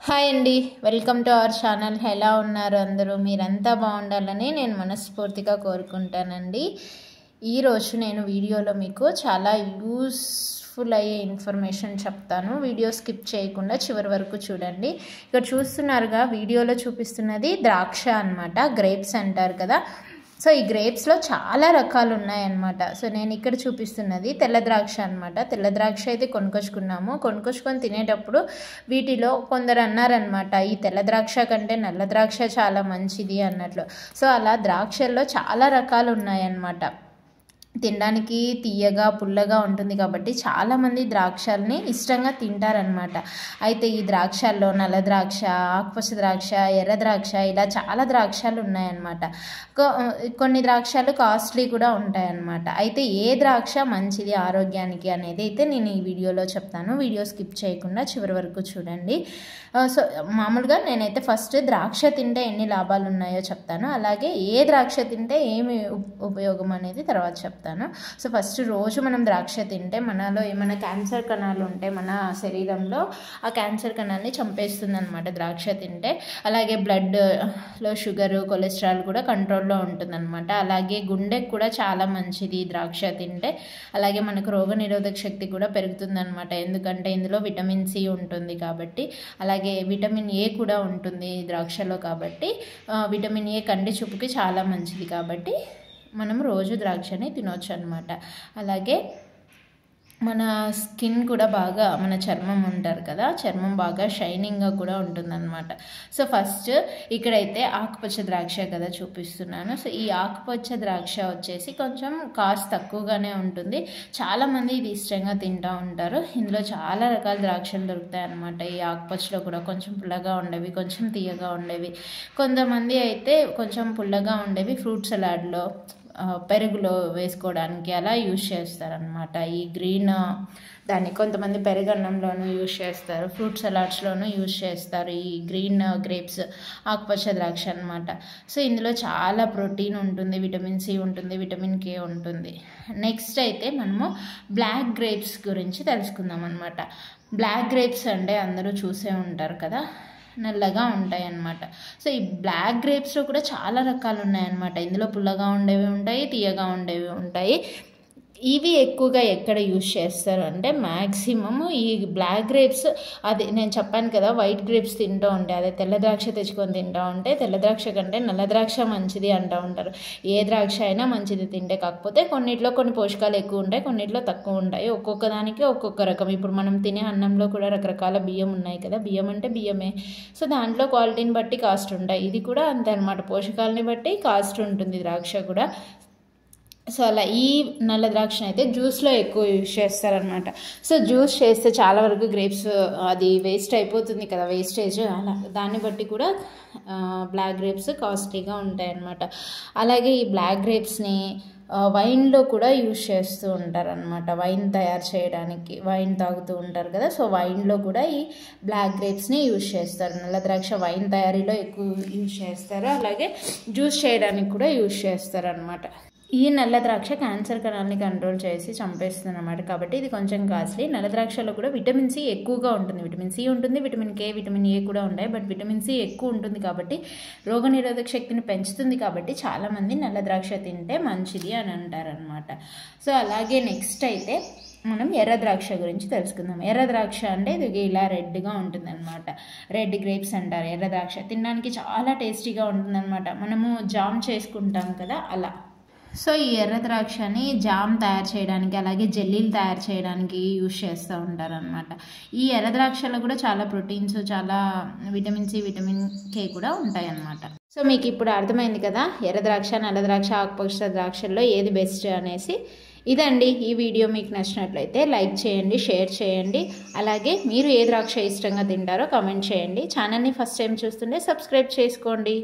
Hi అండి, welcome to our channel. ఎలా ఉన్నారు అందరూ? మీరంతా బాగుండాలని నేను మనస్ఫూర్తిగా కోరుకుంటానండి. ఈరోజు నేను వీడియోలో మీకు చాలా యూస్ఫుల్ అయ్యే ఇన్ఫర్మేషన్ చెప్తాను. వీడియో స్కిప్ చేయకుండా చివరి వరకు చూడండి. ఇక్కడ చూస్తున్నారుగా, వీడియోలో చూపిస్తున్నది ద్రాక్ష అన్నమాట. గ్రేప్స్ అంటారు కదా. సో ఈ గ్రేప్స్లో చాలా రకాలు ఉన్నాయన్నమాట. సో నేను ఇక్కడ చూపిస్తున్నది తెల్ల ద్రాక్ష అనమాట. తెల్ల ద్రాక్ష అయితే కొనుక్కొచ్చుకొని తినేటప్పుడు వీటిలో కొందరు అన్నారనమాట, ఈ తెల్ల ద్రాక్ష కంటే నల్ల ద్రాక్ష చాలా మంచిది అన్నట్లు. సో అలా ద్రాక్షల్లో చాలా రకాలు ఉన్నాయన్నమాట. తినడానికి తీయగా పుల్లగా ఉంటుంది కాబట్టి చాలామంది ద్రాక్షల్ని ఇష్టంగా తింటారనమాట. అయితే ఈ ద్రాక్షల్లో నల్ల ద్రాక్ష, ఆకుపచ్చ ద్రాక్ష, ఎర్ర ద్రాక్ష ఇలా చాలా ద్రాక్షలు ఉన్నాయన్నమాట. కొన్ని ద్రాక్షలు కాస్ట్లీ కూడా ఉంటాయన్నమాట. అయితే ఏ ద్రాక్ష మంచిది ఆరోగ్యానికి అనేది అయితే నేను ఈ వీడియోలో చెప్తాను. వీడియో స్కిప్ చేయకుండా చివరి వరకు చూడండి. సో మామూలుగా నేనైతే ఫస్ట్ ద్రాక్ష తింటే ఎన్ని లాభాలు ఉన్నాయో చెప్తాను, అలాగే ఏ ద్రాక్ష తింటే ఏమి ఉపయోగం అనేది తర్వాత చెప్తాను. సో ఫస్ట్ రోజు మనం ద్రాక్ష తింటే మనలో ఏమైనా క్యాన్సర్ కణాలు ఉంటే మన శరీరంలో ఆ క్యాన్సర్ కణాన్ని చంపేస్తుంది అనమాట ద్రాక్ష తింటే. అలాగే బ్లడ్లో షుగరు, కొలెస్ట్రాల్ కూడా కంట్రోల్లో ఉంటుందన్నమాట. అలాగే గుండెకి కూడా చాలా మంచిది ద్రాక్ష తింటే. అలాగే మనకు రోగనిరోధక శక్తి కూడా పెరుగుతుందన్నమాట, ఎందుకంటే ఇందులో విటమిన్ సి ఉంటుంది కాబట్టి. అలాగే విటమిన్ ఏ కూడా ఉంటుంది ద్రాక్షలో కాబట్టి విటమిన్ ఏ కంటి చూపుకి చాలా మంచిది కాబట్టి మనం రోజు ద్రాక్షని తినొచ్చు అనమాట. అలాగే మన స్కిన్ కూడా బాగా, మన చర్మం ఉంటారు కదా, చర్మం బాగా షైనింగ్గా కూడా ఉంటుందన్నమాట. సో ఫస్ట్ ఇక్కడైతే ఆకుపచ్చ ద్రాక్ష కదా చూపిస్తున్నాను. సో ఈ ఆకుపచ్చ ద్రాక్ష వచ్చేసి కొంచెం కాస్ట్ తక్కువగానే ఉంటుంది. చాలామంది ఇది ఇష్టంగా తింటూ ఉంటారు. ఇందులో చాలా రకాల ద్రాక్షలు దొరుకుతాయి అన్నమాట. ఈ ఆకుపచ్చలో కూడా కొంచెం పుల్లగా ఉండేవి, కొంచెం తీయగా ఉండేవి. కొంతమంది అయితే కొంచెం పుల్లగా ఉండేవి ఫ్రూట్ సలాడ్లో, పెరుగులో వేసుకోవడానికి అలా యూజ్ చేస్తారనమాట. ఈ గ్రీన్ దాన్ని కొంతమంది పెరుగన్నంలోనూ యూజ్ చేస్తారు, ఫ్రూట్ సలాడ్స్లోనూ యూజ్ చేస్తారు ఈ గ్రీన్ గ్రేప్స్, ఆకుపచ్చ ద్రాక్ష అనమాట. సో ఇందులో చాలా ప్రోటీన్ ఉంటుంది, విటమిన్ సి ఉంటుంది, విటమిన్ కే ఉంటుంది. నెక్స్ట్ అయితే మనము బ్లాక్ గ్రేప్స్ గురించి తెలుసుకుందాం అనమాట. బ్లాక్ గ్రేప్స్ అంటే అందరూ చూసే ఉంటారు కదా, నల్లగా ఉంటాయి అన్నమాట. సో ఈ బ్లాక్ గ్రేప్స్లో కూడా చాలా రకాలు ఉన్నాయన్నమాట. ఇందులో పుల్లగా ఉండేవి ఉంటాయి, తీయగా ఉండేవి ఉంటాయి. ఇవి ఎక్కువగా ఎక్కడ యూజ్ చేస్తారు అంటే మ్యాక్సిమము ఈ బ్లాక్ గ్రేప్స్, అది నేను చెప్పాను కదా వైట్ గ్రేప్స్ తింటూ ఉంటే, అదే తెల్ల ద్రాక్ష తెచ్చుకొని తింటూ ఉంటే తెల్ల ద్రాక్ష కంటే నల్ల ద్రాక్ష మంచిది అంటూ ఉంటారు. ఏ ద్రాక్ష అయినా మంచిది తింటే, కాకపోతే కొన్నిట్లో కొన్ని పోషకాలు ఎక్కువ ఉంటాయి, కొన్నిట్లో తక్కువ ఉంటాయి. ఒక్కొక్క దానికి ఒక్కొక్క రకం. ఇప్పుడు మనం తినే అన్నంలో కూడా రకరకాల బియ్యం ఉన్నాయి కదా, బియ్యం అంటే బియ్యమే. సో దాంట్లో క్వాలిటీని బట్టి కాస్ట్ ఉంటాయి. ఇది కూడా అంతే అనమాట, పోషకాలని బట్టి కాస్ట్ ఉంటుంది ద్రాక్ష కూడా. సో అలా ఈ నల్ల ద్రాక్షను అయితే జ్యూస్లో ఎక్కువ యూజ్ చేస్తారనమాట. సో జ్యూస్ చేస్తే చాలా వరకు గ్రేప్స్ అది వేస్ట్ అయిపోతుంది కదా, వేస్టేజ్, అలా దాన్ని బట్టి కూడా బ్లాక్ గ్రేప్స్ కాస్ట్లీగా ఉంటాయన్నమాట. అలాగే ఈ బ్లాక్ గ్రేప్స్ని వైన్లో కూడా యూజ్ చేస్తూ ఉంటారనమాట. వైన్ తయారు చేయడానికి, వైన్ తాగుతూ ఉంటారు కదా, సో వైన్లో కూడా ఈ బ్లాక్ గ్రేప్స్ని యూజ్ చేస్తారు. నల్ల ద్రాక్ష వైన్ తయారీలో ఎక్కువ యూజ్ చేస్తారు, అలాగే జ్యూస్ చేయడానికి కూడా యూజ్ చేస్తారు అనమాట. ఈ నల్ల ద్రాక్ష క్యాన్సర్ కణాలని కంట్రోల్ చేసి చంపేస్తుంది అనమాట, కాబట్టి ఇది కొంచెం కాస్ట్లీ. నల్ల ద్రాక్షలో కూడా విటమిన్ సి ఎక్కువగా ఉంటుంది. విటమిన్ సి ఉంటుంది, విటమిన్ కే, విటమిన్ ఏ కూడా ఉంటాయి. బట్ విటమిన్ సి ఎక్కువ ఉంటుంది కాబట్టి రోగనిరోధక శక్తిని పెంచుతుంది కాబట్టి చాలామంది నల్ల ద్రాక్ష తింటే మంచిది అని అంటారనమాట. సో అలాగే నెక్స్ట్ అయితే మనం ఎర్ర ద్రాక్ష గురించి తెలుసుకుందాం. ఎర్ర ద్రాక్ష అంటే ఇది ఇలా రెడ్గా ఉంటుంది అనమాట. రెడ్ గ్రేప్స్ అంటారు ఎర్ర ద్రాక్ష. తినడానికి చాలా టేస్టీగా ఉంటుంది అనమాట. మనము జామ్ చేసుకుంటాం కదా అలా. సో ఈ ఎర్ర ద్రాక్షని జామ్ తయారు చేయడానికి, అలాగే జెల్లీలు తయారు చేయడానికి యూజ్ చేస్తూ ఉంటారనమాట. ఈ ఎర్ర ద్రాక్షలో కూడా చాలా ప్రోటీన్స్, చాలా విటమిన్ సి, విటమిన్ కే కూడా ఉంటాయి అన్నమాట. సో మీకు ఇప్పుడు అర్థమైంది కదా, ఎర్ర ద్రాక్ష, నల్ల ద్రాక్ష, ఆకుపచ్చ ద్రాక్షల్లో ఏది బెస్ట్ అనేసి. ఇదండి ఈ వీడియో. మీకు నచ్చినట్లయితే లైక్ చేయండి, షేర్ చేయండి. అలాగే మీరు ఏ ద్రాక్ష ఇష్టంగా తింటారో కామెంట్ చేయండి. ఛానల్ని ఫస్ట్ టైం చూస్తుంటే సబ్స్క్రైబ్ చేసుకోండి.